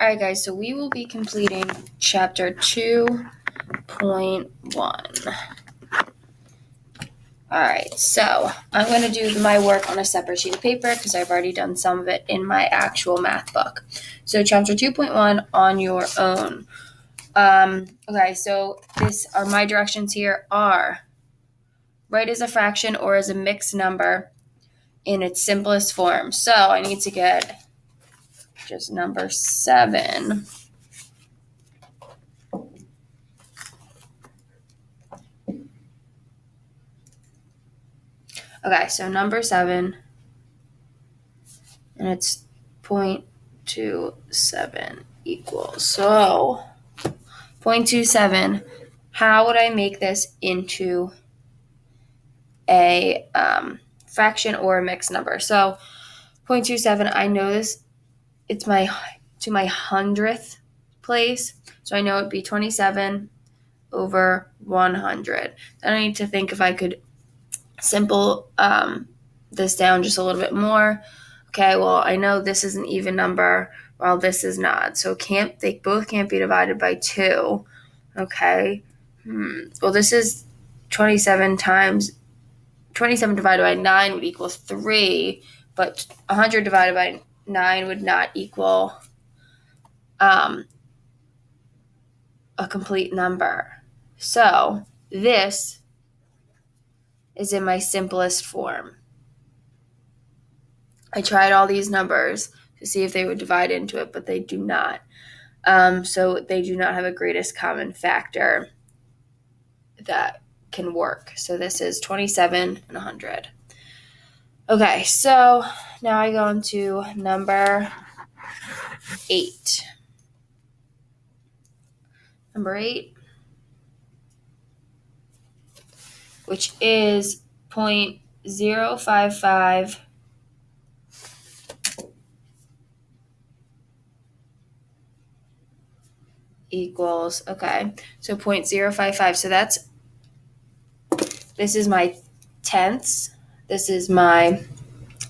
All right, guys, so we will be completing chapter 2.1. All right, so I'm going to do my work on a separate sheet of paper because I've already done some of it in my actual math book. So chapter 2.1 on your own. Okay, so my directions here are write as a fraction or as a mixed number in its simplest form. So I need to get just number 7. Okay, so number 7, and it's 0.27 equals. So 0.27, how would I make this into a fraction or a mixed number? So 0.27, I know this, it's my 100th place. So I know it'd be 27 over 100. Then I need to think if I could simple this down just a little bit more. Okay, well, I know this is an even number while this is not. So they both can't be divided by 2. Okay. Well, this is 27 divided by 9 would equal 3, but 100 divided by 9 would not equal a complete number. So this is in my simplest form. I tried all these numbers to see if they would divide into it, but they do not. So they do not have a greatest common factor that can work. So this is 27 and 100. Okay, so now I go into number 8. Number 8, which is 0.055 equals, okay, so 0.055. So this is my tenths, this is my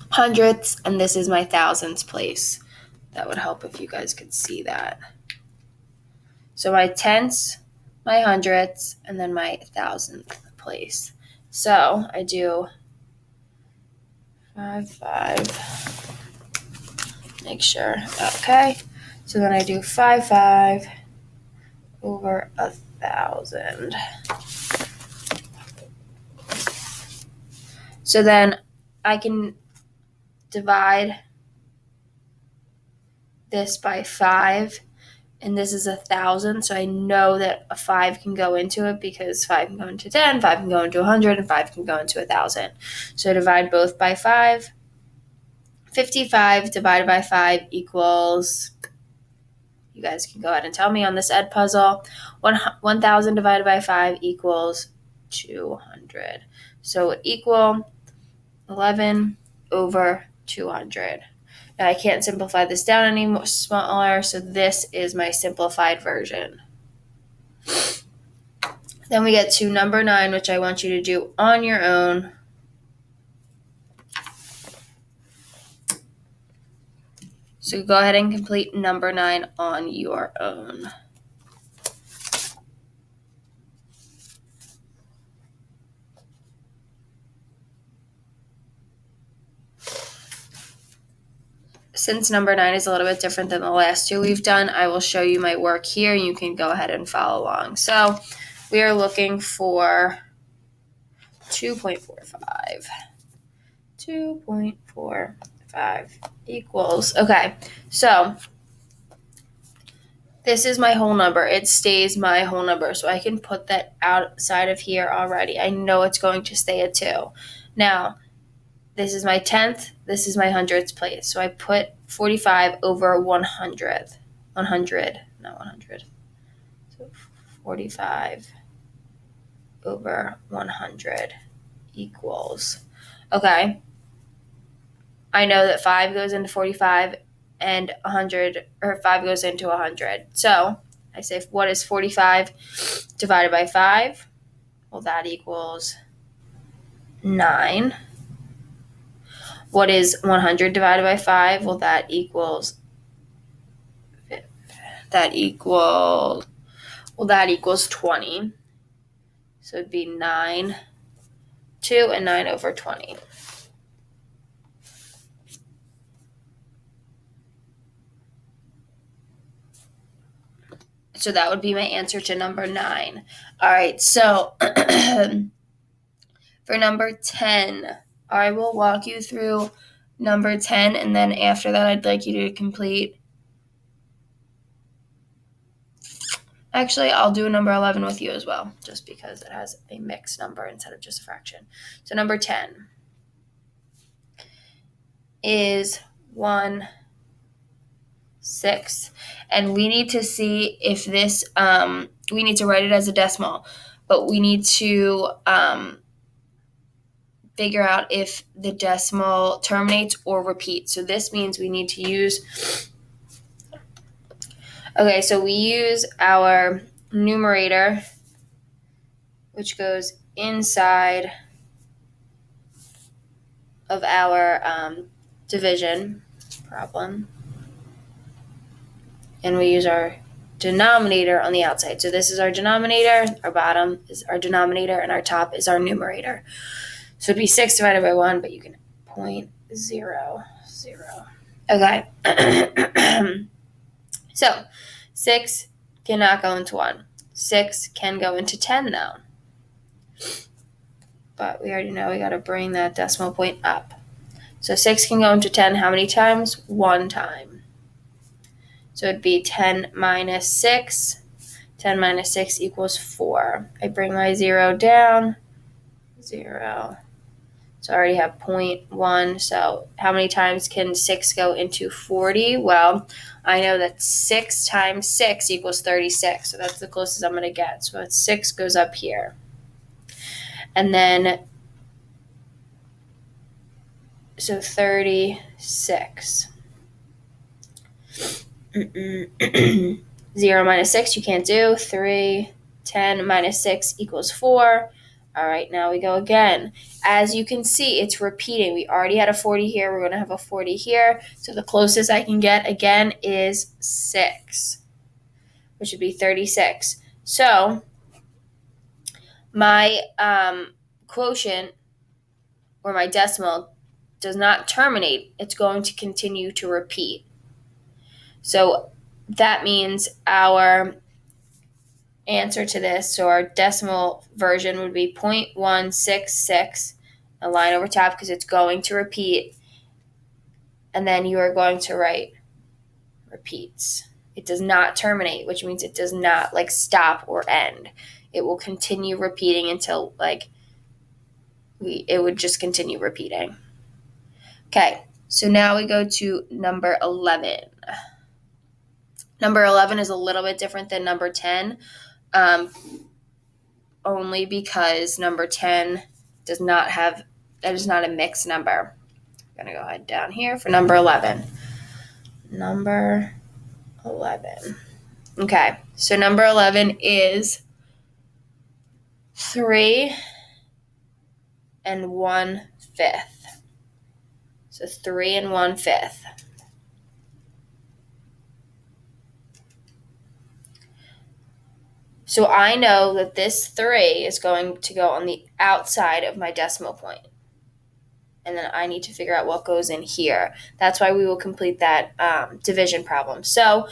hundredths, and this is my thousandths place. That would help if you guys could see that. So my tenths, my hundredths, and then my thousandth place. So I do 5. Make sure. Okay. So then I do 5 over 1,000. So then I can divide this by 5, and this is 1,000. So I know that a 5 can go into it because 5 can go into 10, 5 can go into 100, and 5 can go into 1,000. So divide both by 5. 55 divided by 5 equals, you guys can go ahead and tell me on this Edpuzzle, 1,000 divided by 5 equals 200. So it equal 11 over 200. Now I can't simplify this down any more smaller, so this is my simplified version. Then we get to number 9, which I want you to do on your own. So go ahead and complete number 9 on your own. Since number 9 is a little bit different than the last 2 we've done, I will show you my work here. You can go ahead and follow along. So we are looking for 2.45. 2.45 equals, okay, so this is my whole number. It stays my whole number, so I can put that outside of here already. I know it's going to stay at 2. Now, this is my 10th, this is my 100th place. So I put 45 over 100. 100, not 100. So 45 over 100 equals, okay. I know that 5 goes into 45 and 100, or 5 goes into 100. So I say, what is 45 divided by 5? Well, that equals 9. What is 100 divided by 5? Well, that equals that equals 20. So it'd be 9, 2, and 9 over 20. So that would be my answer to number 9. All right, so for number 10, I will walk you through number 10, and then after that, I'd like you to complete. Actually, I'll do number 11 with you as well, just because it has a mixed number instead of just a fraction. So number 10 is 1/6, and we need to see if this, we need to write it as a decimal, but we need to figure out if the decimal terminates or repeats. So this means we need to use, okay, so we use our numerator, which goes inside of our division problem. And we use our denominator on the outside. So this is our denominator, our bottom is our denominator, and our top is our numerator. So it'd be 6 divided by 1, but you can 0.00. Okay. So 6 cannot go into 1. 6 can go into 10 though. But we already know we got to bring that decimal point up. So 6 can go into 10 how many times? 1 time. So it'd be 10 minus 6. 10 minus 6 equals 4. I bring my 0 down. 0. So I already have 0.1. So how many times can 6 go into 40? Well, I know that 6 times 6 equals 36. So that's the closest I'm going to get. So 6 goes up here. And then, so 36. 0 minus 6 you can't do. 3. 10 minus 6 equals 4. All right, now we go again. As you can see, it's repeating. We already had a 40 here. We're going to have a 40 here. So the closest I can get, again, is 6, which would be 36. So my quotient, or my decimal, does not terminate. It's going to continue to repeat. So that means our answer to this, so our decimal version would be 0.166, a line over top because it's going to repeat, and then you are going to write repeats. It does not terminate, which means it does not stop or end. It will continue repeating until it would just continue repeating. Okay, so now we go to number 11. Number 11 is a little bit different than number 10. Only because number 10 that is not a mixed number. I'm going to go ahead down here for number 11. Number 11. Okay, so number 11 is 3 1/5. So 3 1/5. So I know that this 3 is going to go on the outside of my decimal point. And then I need to figure out what goes in here. That's why we will complete that division problem. So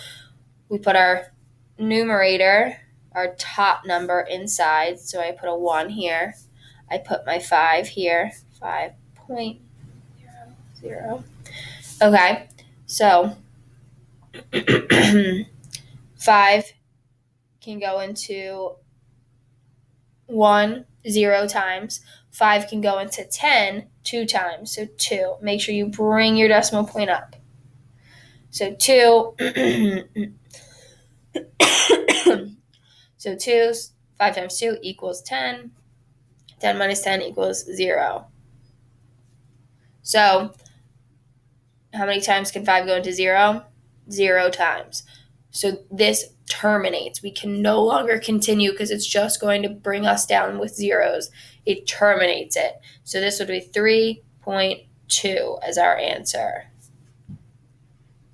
we put our numerator, our top number, inside. So I put a 1 here. I put my 5 here. 5.00. Okay, so 5 can go into 1 0 times. 5 can go into 10 2 times. So 2. Make sure you bring your decimal point up. So 2. So 2, 5 times 2 equals 10. 10 minus 10 equals 0. So how many times can 5 go into 0? 0 times. So this terminates. We can no longer continue because it's just going to bring us down with zeros. It terminates it. So this would be 3.2 as our answer.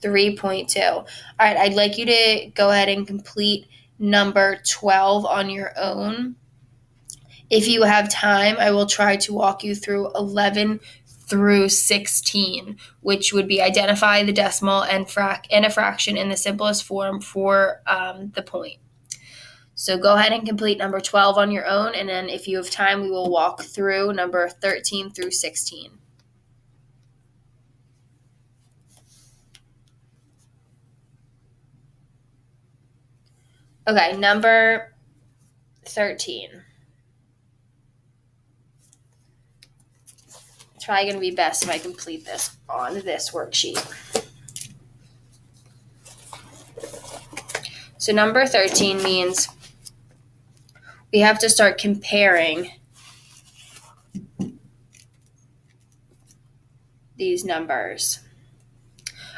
3.2. All right, I'd like you to go ahead and complete number 12 on your own. If you have time, I will try to walk you through 11 through 16, which would be identify the decimal and a fraction in the simplest form for the point. So go ahead and complete number 12 on your own, and then if you have time, we will walk through number 13 through 16. Okay, number 13. It's probably going to be best if I complete this on this worksheet. So number 13 means we have to start comparing these numbers.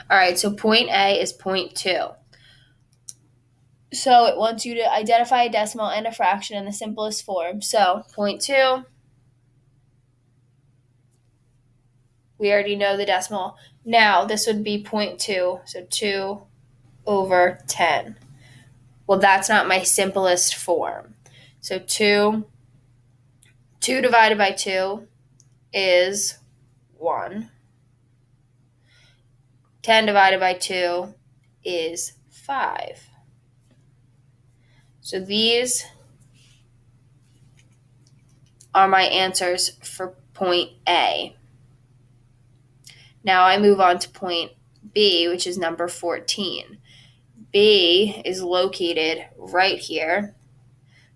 All right, so point A is 0.2. So it wants you to identify a decimal and a fraction in the simplest form. So 0.2, we already know the decimal. Now this would be 0.2, so 2 over 10. Well, that's not my simplest form. So 2 divided by 2 is 1. 10 divided by 2 is 5. So these are my answers for point A. Now I move on to point B, which is number 14. B is located right here.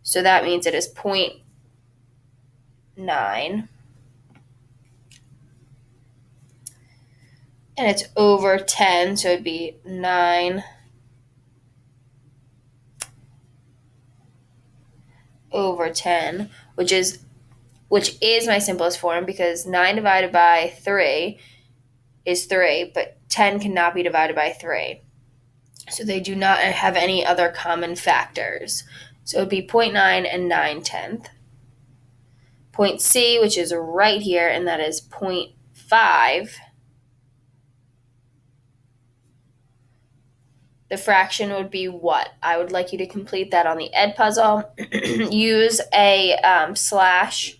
So that means it is 0.9. And it's over 10, so it'd be 9 over 10, which is my simplest form because 9 divided by 3 is 3, but 10 cannot be divided by 3. So they do not have any other common factors. So it would be 0.9 and 9/10. Point C, which is right here, and that is 0.5. The fraction would be what? I would like you to complete that on the Edpuzzle. Use a slash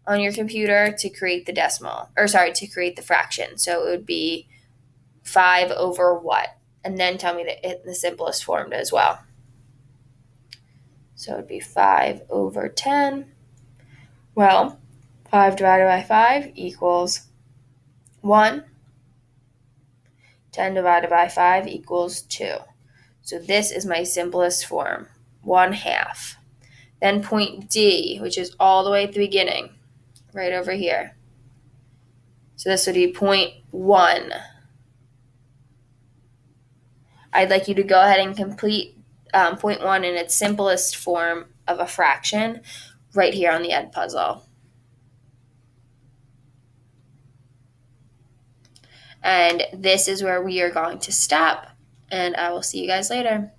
on your computer to create the to create the fraction. So it would be 5 over what? And then tell me the simplest form as well. So it would be 5 over 10. Well, 5 divided by 5 equals 1. 10 divided by 5 equals 2. So this is my simplest form, 1/2. Then point D, which is all the way at the beginning, right over here. So this would be 0.1. I'd like you to go ahead and complete 0.1 in its simplest form of a fraction right here on the Edpuzzle. And this is where we are going to stop, and I will see you guys later.